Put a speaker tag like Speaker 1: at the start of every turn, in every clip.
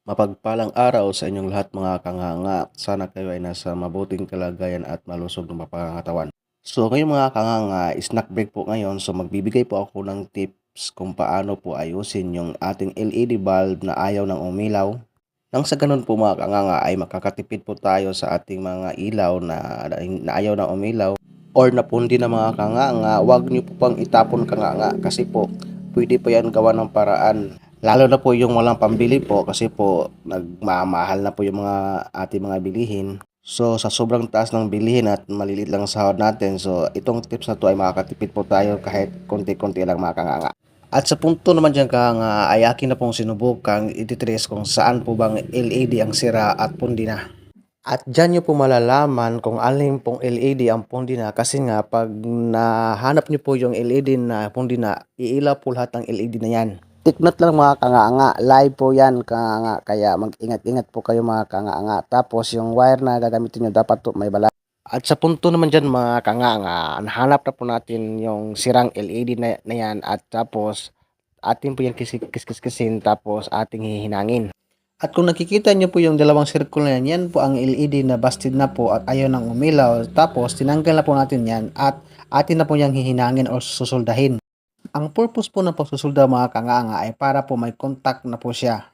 Speaker 1: Mapagpalang araw sa inyong lahat mga kanganga. Sana kayo ay nasa mabuting kalagayan at malusog ng mapangatawan. So ngayon mga kanganga, snack break po ngayon. So magbibigay po ako ng tips kung paano po ayusin yung ating LED bulb na ayaw ng umilaw. Nang sa ganun po mga kanganga ay makakatipid po tayo sa ating mga ilaw na ayaw na umilaw or napundi na mga kanganga. Huwag niyo po pang itapon kanganga kasi po pwede po yan gawa ng paraan. Lalo na po yung walang pambili po kasi po nagmamahal na po yung mga ating mga bilihin. So sa sobrang taas ng bilihin at malilit lang sahod natin, so itong tips na to ay makakatipid po tayo kahit konti-konti lang mga kanganga. At sa punto naman dyan kanganga ay akin na pong sinubukang ititrace kung saan po bang LED ang sira at pundi na. At dyan nyo po malalaman kung alin pong LED ang pundi na kasi nga pag nahanap nyo po yung LED na pundi na, iila po lahat ng LED na yan. Tiknot lang mga kanganga, live po yan kanganga, kaya mag-ingat-ingat po kayo mga kanganga. Tapos yung wire na gagamitin nyo dapat po may bala. At sa punto naman dyan mga kanganga, nahanap na po natin yung sirang LED na yan at tapos atin po yung kiskisin tapos ating hihinangin. At kung nakikita nyo po yung dalawang circle na yan, yan po ang LED na busted na po at ayaw nang umilaw. Tapos tinanggal na po natin yan at atin na po yung hihinangin o susoldahin. Ang purpose po ng pagsusulda mga kanganga ay para po may contact na po siya.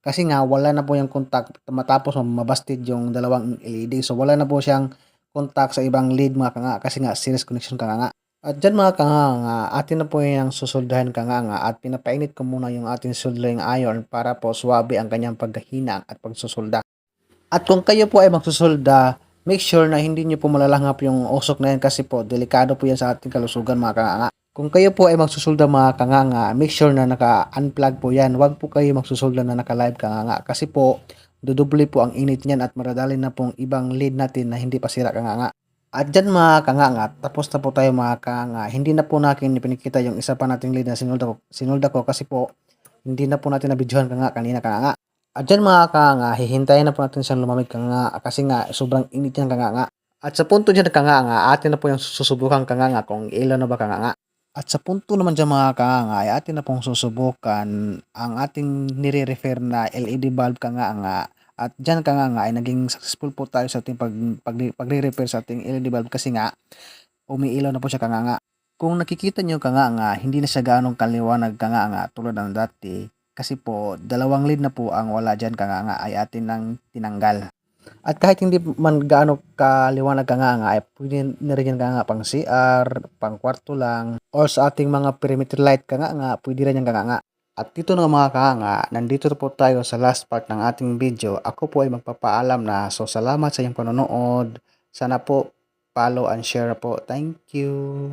Speaker 1: Kasi nga wala na po yung contact matapos mabasted yung dalawang LED. So wala na po siyang contact sa ibang lead mga kanganga kasi nga series connection kanganga. At dyan mga kanganga, atin na po yung susoldahin kanganga at pinapainit ko muna yung ating soldering iron para po swabe ang kanyang paghinang at pagsusolda. At kung kayo po ay magsusolda, make sure na hindi nyo po malalangap yung usok na yan kasi po delikado po yan sa ating kalusugan mga kanganga. Kung kayo po ay magsusolda mga kanganga, make sure na naka-unplug po yan. Huwag po kayo magsusolda na naka-live kanganga kasi po dudoble po ang init niyan at maradali na pong ibang lead natin na hindi pa sira kanganga. At dyan mga kanganga, tapos na po tayo mga kanganga. Hindi na po natin pinikita yung isa pa nating lead na sinulda ko kasi po hindi na po natin nabidyohan kanga kanina kanganga. At dyan mga kanganga, hihintayin na po natin siyang lumamig kanganga kasi nga sobrang init yan kanganga. At sa punto dyan kanganga, atin na po yung susubukan kanganga kung ilaw na ba kanganga. At sa punto naman dyan mga kanganga ay atin na pong susubukan ang ating nire-refer na LED bulb kanganga. At dyan kanganga ay naging successful po tayo sa ating pagre-repair sa ating LED bulb kasi nga umiilaw na po siya kanganga. Kung nakikita nyo kanganga, hindi na siya gaanong kaliwanag kanganga tulad ng dati kasi po dalawang lead na po ang wala dyan kanganga ay atin nang tinanggal. At kahit hindi man gaano kaliwanag kanganga ay pwede na rin yan kanganga pang CR, pang kwarto lang or sa ating mga perimeter light kanganga, pwede rin yan kanganga. At dito na mga kanganga, nandito na po tayo sa last part ng ating video. Ako po ay magpapaalam na. So salamat sa iyong panonood. Sana po follow and share po. Thank you.